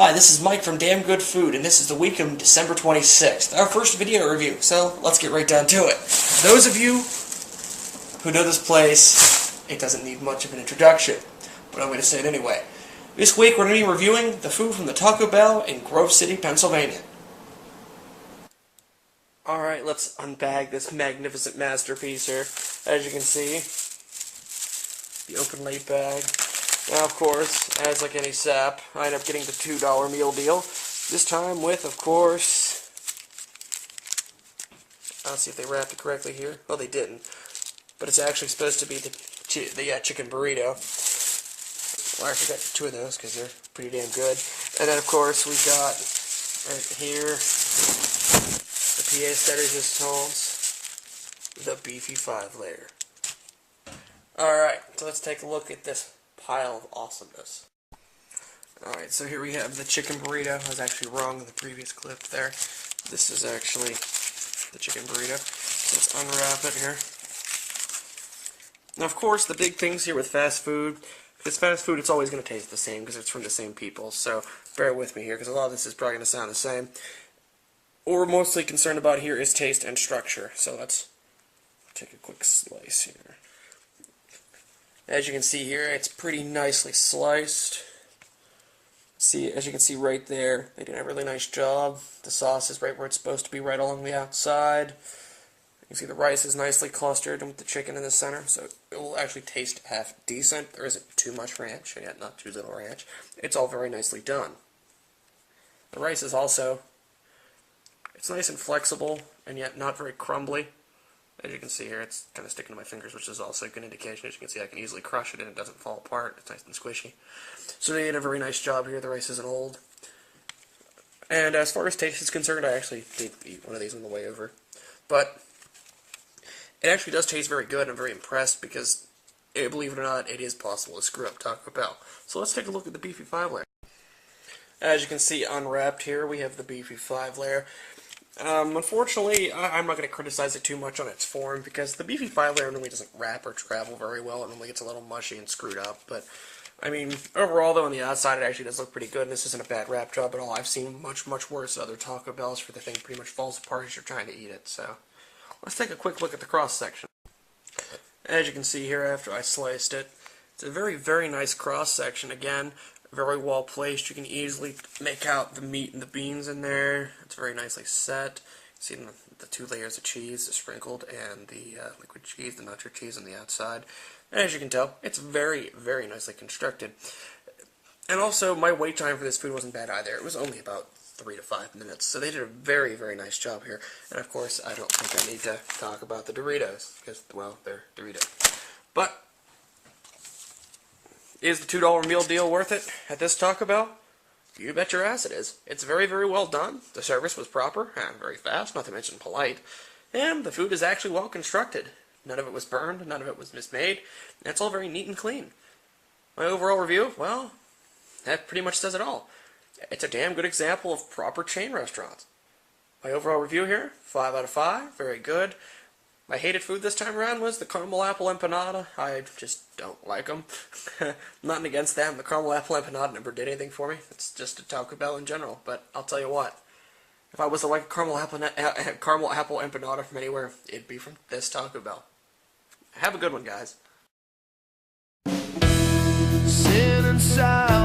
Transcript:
Hi, this is Mike from Damn Good Food, and this is the week of December 26th, our first video review, so let's get right down to it. Those of you who know this place, it doesn't need much of an introduction, but I'm going to say it anyway. This week we're going to be reviewing the food from the Taco Bell in Grove City, Pennsylvania. Alright, let's unbag this magnificent masterpiece here. As you can see, the open late bag. Now, of course, as like any sap, I end up getting the $2 meal deal. This time with, of course, I'll see if they wrapped it correctly here. Well, they didn't. But it's actually supposed to be the chicken burrito. Well, I forgot two of those because they're pretty damn good. And then, of course, we got right here the pièce de résistance, the beefy 5-layer. Alright, so let's take a look at this pile of awesomeness. Alright, so here we have the chicken burrito. I was actually wrong in the previous clip there. This is actually the chicken burrito. So let's unwrap it here. Now, of course, the big things here with fast food, because fast food, it's always going to taste the same because it's from the same people. So bear with me here because a lot of this is probably going to sound the same. What we're mostly concerned about here is taste and structure. So let's take a quick slice here. As you can see here, it's pretty nicely sliced. See, as you can see right there, they did a really nice job. The sauce is right where it's supposed to be, right along the outside. You can see the rice is nicely clustered with the chicken in the center, so it will actually taste half decent. There isn't too much ranch, and yet not too little ranch. It's all very nicely done. The rice is also, it's nice and flexible, and yet not very crumbly. As you can see here, it's kind of sticking to my fingers, which is also a good indication. As you can see, I can easily crush it and it doesn't fall apart. It's nice and squishy. So they did a very nice job here. The rice isn't old. And as far as taste is concerned, I actually did eat one of these on the way over. But it actually does taste very good. I'm very impressed because, believe it or not, it is possible to screw up Taco Bell. So let's take a look at the beefy 5-layer. As you can see, unwrapped here, we have the beefy 5-layer. Unfortunately, I'm not going to criticize it too much on its form because the beefy 5-layer normally doesn't wrap or travel very well. It normally gets a little mushy and screwed up. But, I mean, overall, though, on the outside, it actually does look pretty good. And this isn't a bad wrap job at all. I've seen much, much worse at other Taco Bells where the thing pretty much falls apart as you're trying to eat it. So, let's take a quick look at the cross-section. As you can see here, after I sliced it, it's a very, very nice cross-section. Again, very well placed. You can easily make out the meat and the beans in there. It's very nicely set. You see the 2 layers of cheese, the sprinkled and the liquid cheese, the nacho cheese on the outside. And as you can tell, it's very, very nicely constructed. And also, my wait time for this food wasn't bad either. It was only about 3 to 5 minutes. So they did a very, very nice job here. And of course, I don't think I need to talk about the Doritos because, well, they're Doritos. But is the $2 meal deal worth it at this Taco Bell? You bet your ass it is. It's very, very well done. The service was proper and very fast, not to mention polite. And the food is actually well constructed. None of it was burned, none of it was mismade. It's all very neat and clean. My overall review, well, that pretty much says it all. It's a damn good example of proper chain restaurants. My overall review here, 5 out of 5, very good. My hated food this time around was the caramel apple empanada. I just don't like them. Nothing against them. The caramel apple empanada never did anything for me. It's just a Taco Bell in general. But I'll tell you what. If I was to like a caramel apple empanada from anywhere, it'd be from this Taco Bell. Have a good one, guys. Sit inside.